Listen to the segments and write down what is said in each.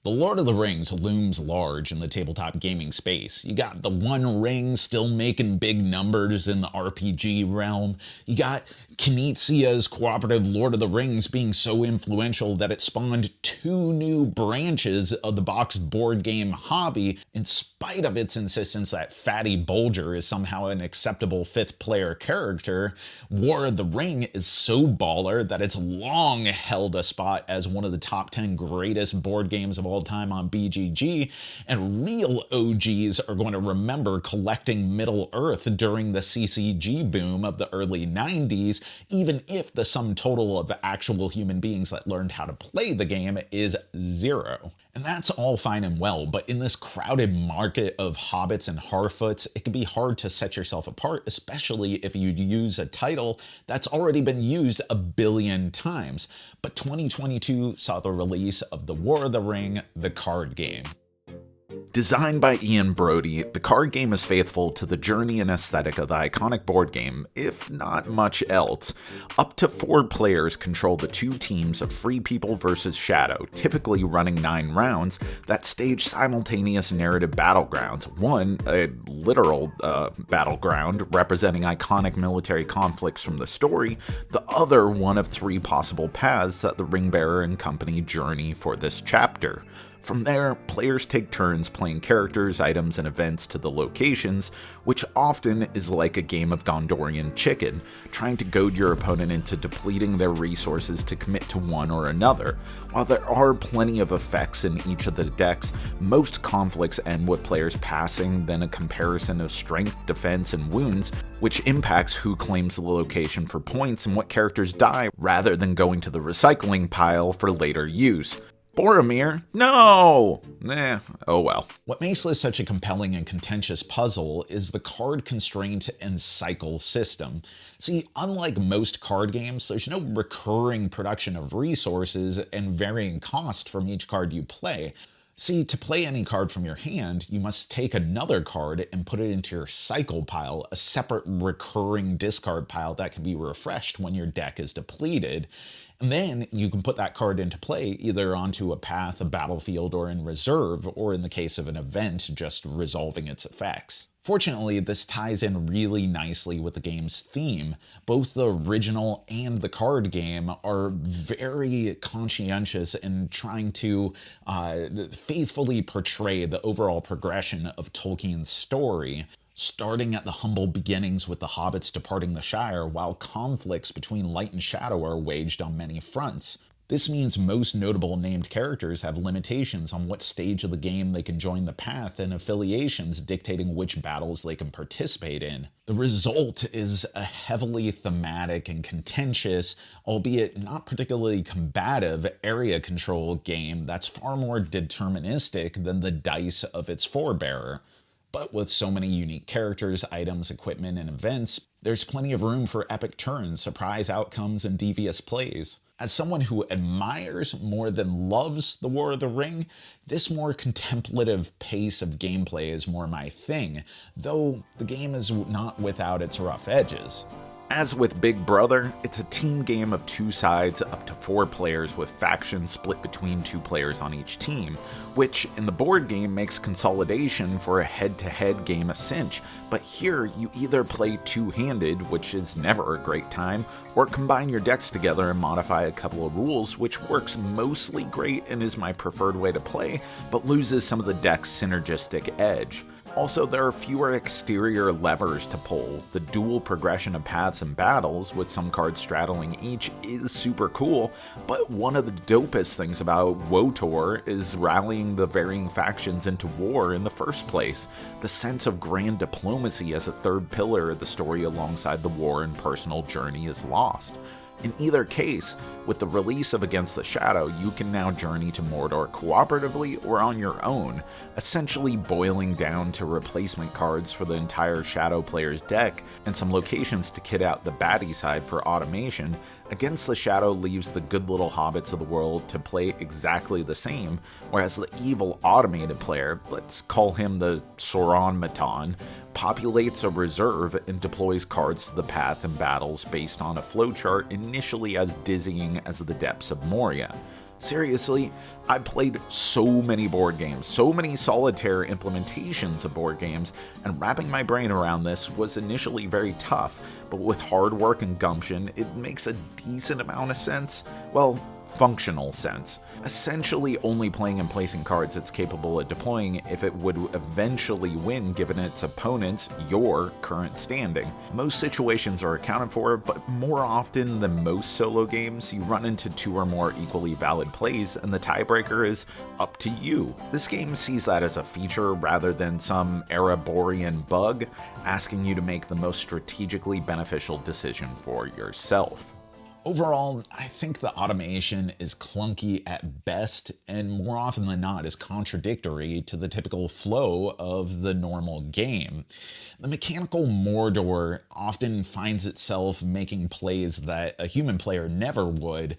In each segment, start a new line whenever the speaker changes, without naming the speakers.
The Lord of the Rings looms large in the tabletop gaming space. You got the One Ring still making big numbers in the RPG realm. You got Knizia's cooperative Lord of the Rings being so influential that it spawned two new branches of the box board game hobby, in spite of its insistence that Fatty Bulger is somehow an acceptable fifth player character. War of the Ring is so baller that it's long held a spot as one of the top 10 greatest board games of all time on BGG, and real OGs are going to remember collecting Middle Earth during the CCG boom of the early 90s, even if the sum total of actual human beings that learned how to play the game is zero. And that's all fine and well, but in this crowded market of hobbits and harfoots, it can be hard to set yourself apart, especially if you use a title that's already been used a billion times. But 2022 saw the release of The War of the Ring, the card game. Designed by Ian Brody, the card game is faithful to the journey and aesthetic of the iconic board game, if not much else. Up to 4 players control the 2 teams of Free People versus Shadow, typically running 9 rounds, that stage simultaneous narrative battlegrounds. One, a literal battleground representing iconic military conflicts from the story, the other one of 3 possible paths that the Ringbearer and company journey for this chapter. From there, players take turns playing characters, items, and events to the locations, which often is like a game of Gondorian chicken, trying to goad your opponent into depleting their resources to commit to one or another. While there are plenty of effects in each of the decks, most conflicts end with players passing, then a comparison of strength, defense, and wounds, which impacts who claims the location for points and what characters die, rather than going to the recycling pile for later use. Boromir? No! Oh well. What makes this such a compelling and contentious puzzle is the card constraint and cycle system. See, unlike most card games, there's no recurring production of resources and varying cost from each card you play. See, to play any card from your hand, you must take another card and put it into your cycle pile, a separate recurring discard pile that can be refreshed when your deck is depleted. And then you can put that card into play either onto a path, a battlefield, or in reserve, or in the case of an event, just resolving its effects. Fortunately, this ties in really nicely with the game's theme. Both the original and the card game are very conscientious in trying to faithfully portray the overall progression of Tolkien's story, starting at the humble beginnings with the hobbits departing the Shire, while conflicts between light and shadow are waged on many fronts. This means most notable named characters have limitations on what stage of the game they can join the path, and affiliations dictating which battles they can participate in. The result is a heavily thematic and contentious, albeit not particularly combative, area control game that's far more deterministic than the dice of its forebearer. But with so many unique characters, items, equipment, and events, there's plenty of room for epic turns, surprise outcomes, and devious plays. As someone who admires more than loves The War of the Ring, this more contemplative pace of gameplay is more my thing, though the game is not without its rough edges. As with Big Brother, it's a team game of 2 sides up to 4 players with factions split between 2 players on each team, which in the board game makes consolidation for a head-to-head game a cinch, but here you either play two-handed, which is never a great time, or combine your decks together and modify a couple of rules, which works mostly great and is my preferred way to play, but loses some of the deck's synergistic edge. Also, there are fewer exterior levers to pull. The dual progression of paths and battles, with some cards straddling each, is super cool, but one of the dopest things about WOTOR is rallying the varying factions into war in the first place. The sense of grand diplomacy as a third pillar of the story alongside the war and personal journey is lost. In either case, with the release of Against the Shadow, you can now journey to Mordor cooperatively or on your own, essentially boiling down to replacement cards for the entire Shadow player's deck and some locations to kit out the baddie side for automation. Against the Shadow leaves the good little hobbits of the world to play exactly the same, whereas the evil automated player, let's call him the Sauron Matan, populates a reserve and deploys cards to the path and battles based on a flowchart initially as dizzying as the depths of Moria. Seriously, I played so many board games, so many solitaire implementations of board games, and wrapping my brain around this was initially very tough, but with hard work and gumption, it makes a decent amount of sense. Well, functional sense. Essentially only playing and placing cards it's capable of deploying if it would eventually win given its opponent's, your, current standing. Most situations are accounted for, but more often than most solo games, you run into two or more equally valid plays and the tiebreaker is up to you. This game sees that as a feature rather than some Ereborian bug, asking you to make the most strategically beneficial decision for yourself. Overall, I think the automation is clunky at best, and more often than not is contradictory to the typical flow of the normal game. The mechanical Mordor often finds itself making plays that a human player never would,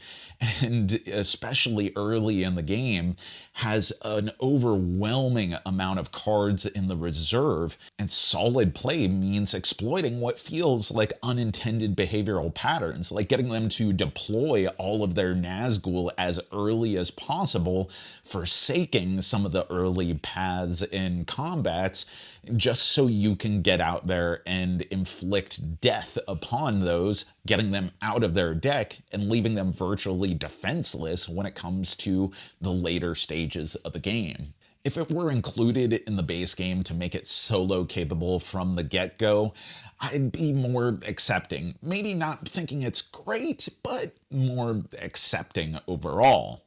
and especially early in the game, has an overwhelming amount of cards in the reserve, and solid play means exploiting what feels like unintended behavioral patterns, like getting them to deploy all of their Nazgul as early as possible, forsaking some of the early paths in combats, just so you can get out there and inflict death upon those, getting them out of their deck and leaving them virtually defenseless when it comes to the later stages of the game. If it were included in the base game to make it solo capable from the get-go, I'd be more accepting. Maybe not thinking it's great, but more accepting overall.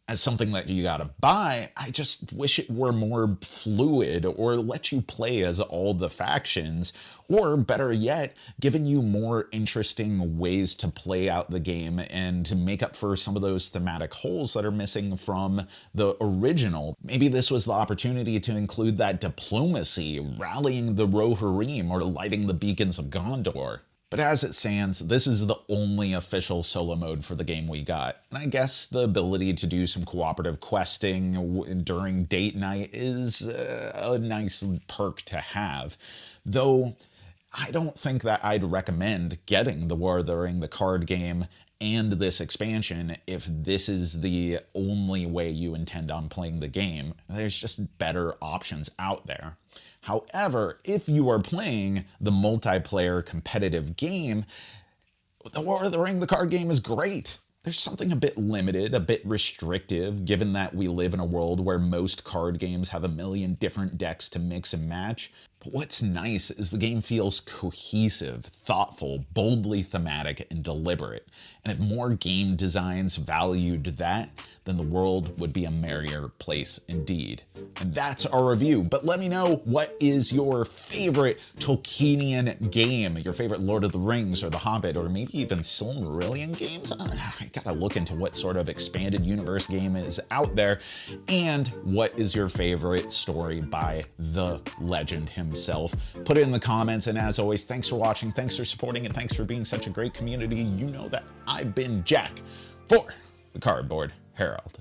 As something that you gotta buy, I just wish it were more fluid or let you play as all the factions, or better yet, giving you more interesting ways to play out the game and to make up for some of those thematic holes that are missing from the original. Maybe this was the opportunity to include that diplomacy, rallying the Rohirrim or lighting the beacons of Gondor. But as it stands, this is the only official solo mode for the game we got. And I guess the ability to do some cooperative questing during date night is a nice perk to have. Though, I don't think that I'd recommend getting the War of the Ring, the card game, and this expansion if this is the only way you intend on playing the game. There's just better options out there. However, if you are playing the multiplayer competitive game, the War of the Ring, the card game, is great. There's something a bit limited, a bit restrictive, given that we live in a world where most card games have a million different decks to mix and match. But what's nice is the game feels cohesive, thoughtful, boldly thematic, and deliberate. And if more game designs valued that, then the world would be a merrier place indeed. And that's our review. But let me know, what is your favorite Tolkienian game? Your favorite Lord of the Rings or The Hobbit or maybe even Silmarillion games? I gotta look into what sort of expanded universe game is out there. And what is your favorite story by the legend himself? Put it in the comments, and as always, thanks for watching, thanks for supporting, and thanks for being such a great community. You know that I've been Jack for the Cardboard Herald.